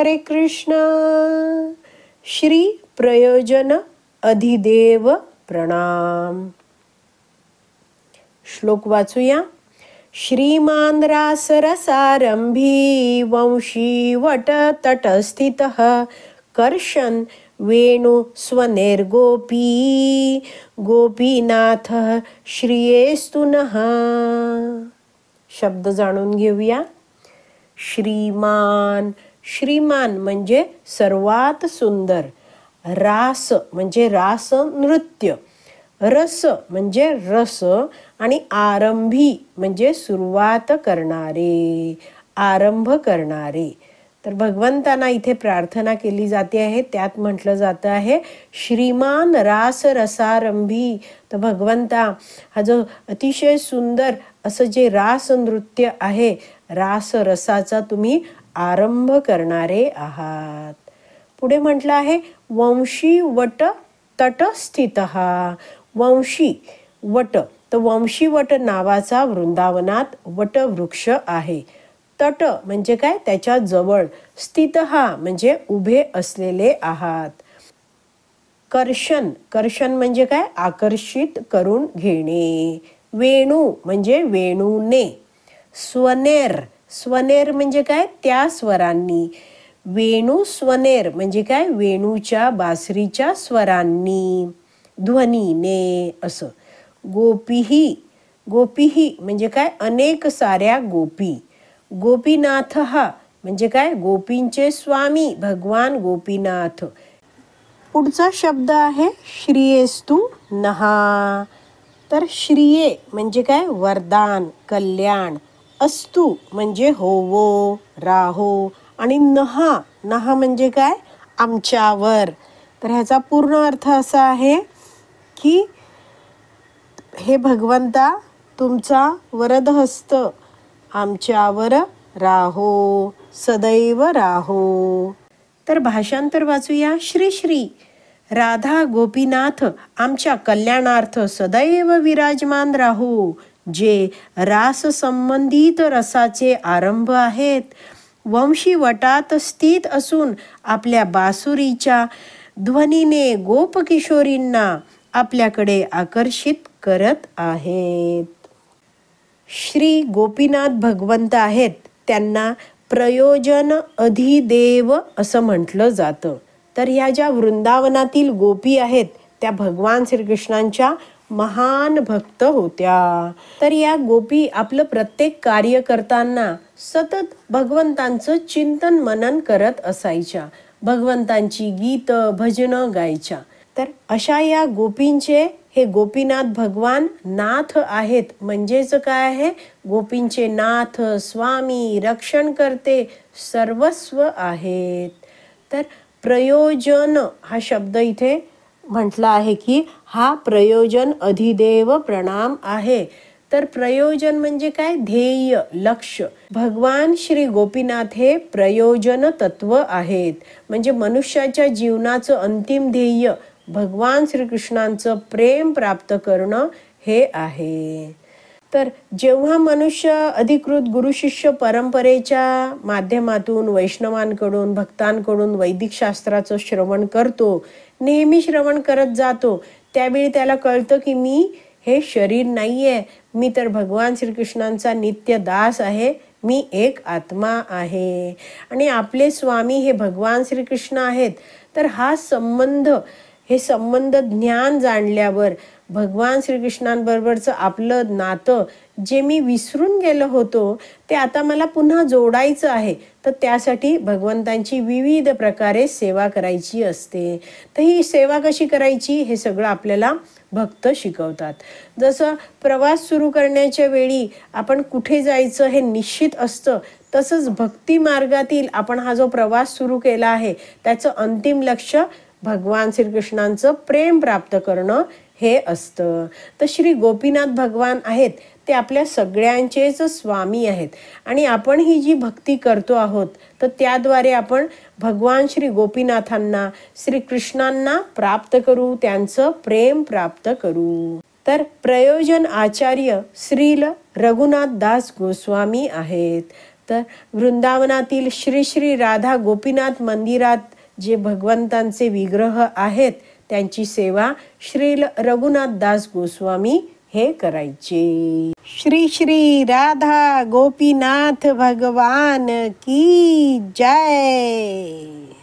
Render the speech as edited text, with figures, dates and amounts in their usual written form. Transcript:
हरे कृष्ण. श्री प्रयोजन अधिदेव प्रणाम. श्लोक वाचूया. श्रीमान रासरसारंभी वंशी वट तटस्थितः कर्षन् वेणु स्वनेर्गोपी गोपीनाथ श्रियेस्तु नः. शब्द जाणून घेऊया. श्रीमान, श्रीमान म्हणजे सर्वात सुंदर. रास म्हणजे रास नृत्य. रस म्हणजे रस आणि आरंभी म्हणजे सुरुवात करणारे, आरंभ करणारे. तर भगवंतांना इथे प्रार्थना केली जाते आहे. त्यात म्हटलं जातं आहे श्रीमान रास रसारंभी. तर भगवंता, हा जो अतिशय सुंदर असं जे रास नृत्य आहे, रास रसाचा तुम्ही आरंभ करणारे आहात. पुढे म्हटलं आहे वंशी वट तटस्थितः. वंशी वट, तर वंशी वट नावाचा वृंदावनात वटवृक्ष आहे. तट म्हणजे काय, त्याच्या जवळ. स्थितः म्हणजे उभे असलेले आहात. कर्षण, कर्षण म्हणजे काय, आकर्षित करून घेणे. वेणू म्हणजे वेणूने. स्वनेर, स्वनेर म्हणजे काय, त्या स्वरांनी. वेणू स्वनेर म्हणजे काय, वेणूच्या बासरीच्या स्वरांनी, ध्वनीने असं. गोपीही, गोपीही म्हणजे काय, अनेक साऱ्या गोपी. गोपीनाथ म्हणजे काय, गोपींचे स्वामी भगवान गोपीनाथ. पुढचा शब्द आहे श्रियेस्तु नहा. तर श्रिये म्हणजे काय, वरदान, कल्याण. अस्तु म्हणजे होवो, राहो. आणि नहा, नहा म्हणजे काय, आमच्यावर. तर ह्याचा पूर्ण अर्थ असा आहे की हे भगवंता, तुमचा वरदहस्त आमच्यावर राहो, सदैव राहो. तर भाषांतर वाचूया. श्री श्री राधा गोपीनाथ आमच्या कल्याणार्थ सदैव विराजमान राहो. जे रास संबंधित रसाचे आरंभ आहेत, वंशी वटात स्थित असून आपल्या बासुरीच्या ध्वनीने गोपकिशोरींना आपल्याकडे आकर्षित करत आहेत. श्री गोपीनाथ भगवंत आहेत, त्यांना प्रयोजन अधिदेव असं म्हटलं जातं. तर ह्या ज्या वृंदावनातील गोपी आहेत, त्या भगवान श्रीकृष्णांच्या महान भक्त होत्या. तर या गोपी आपलं प्रत्येक कार्य करताना सतत भगवंतांचं चिंतन मनन करत असायच्या. भगवंतांची गीत भजनं गायच्या. तर अशा या गोपींचे हे गोपीनाथ भगवान नाथ आहेत. म्हणजेच काय आहे, गोपींचे नाथ, स्वामी, रक्षण करते, सर्वस्व आहेत. तर प्रयोजन हा शब्द इथे म्हटला आहे की हा प्रयोजन अधिदेव प्रणाम आहे. तर प्रयोजन म्हणजे काय, ध्येय, लक्ष. भगवान श्री गोपीनाथ हे प्रयोजन तत्व आहेत. म्हणजे मनुष्याच्या जीवनाचं अंतिम ध्येय भगवान श्रीकृष्णांचं प्रेम प्राप्त करणं हे आहे. तर जेव्हा मनुष्य अधिकृत गुरुशिष्य परंपरेच्या माध्यमातून, वैष्णवांकडून, भक्तांकडून वैदिक शास्त्राचं श्रवण करतो, नेहमी श्रवण करत जातो, त्यावेळी त्याला कळतं की मी हे शरीर नाहीये, मी तर भगवान श्रीकृष्णांचा नित्य दास आहे, मी एक आत्मा आहे आणि आपले स्वामी हे भगवान श्रीकृष्ण आहेत. तर हा संबंध, हे संबंध ज्ञान जाणल्यावर भगवान श्रीकृष्णांबरोबरचं आपलं नातं जे मी विसरून गेलो होतो, ते आता मला पुन्हा जोडायचं आहे. तर त्यासाठी भगवंतांची विविध प्रकारे सेवा करायची असते. तर ही सेवा कशी करायची हे सगळं आपल्याला भक्त शिकवतात. जसं प्रवास सुरू करण्याच्या वेळी आपण कुठे जायचं हे निश्चित असतं, तसंच भक्ती मार्गातील आपण हा जो प्रवास सुरू केला आहे, त्याचं अंतिम लक्ष भगवान श्रीकृष्णांचं प्रेम प्राप्त करणं हे असतं. तर श्री गोपीनाथ भगवान आहेत, ते आपल्या सगळ्यांचेच स्वामी आहेत. आणि आपण ही जी भक्ती करतो आहोत, तर त्याद्वारे आपण भगवान श्री गोपीनाथांना, श्रीकृष्णांना प्राप्त करू, त्यांचं प्रेम प्राप्त करू. तर प्रयोजन आचार्य श्रील रघुनाथ दास गोस्वामी आहेत. तर वृंदावनातील श्री श्री राधा गोपीनाथ मंदिरात जे भगवंतांचे विग्रह आहेत त्यांची सेवा श्रील रघुनाथ दास गोस्वामी हे करायचे. श्री श्री राधा गोपीनाथ भगवान की जय.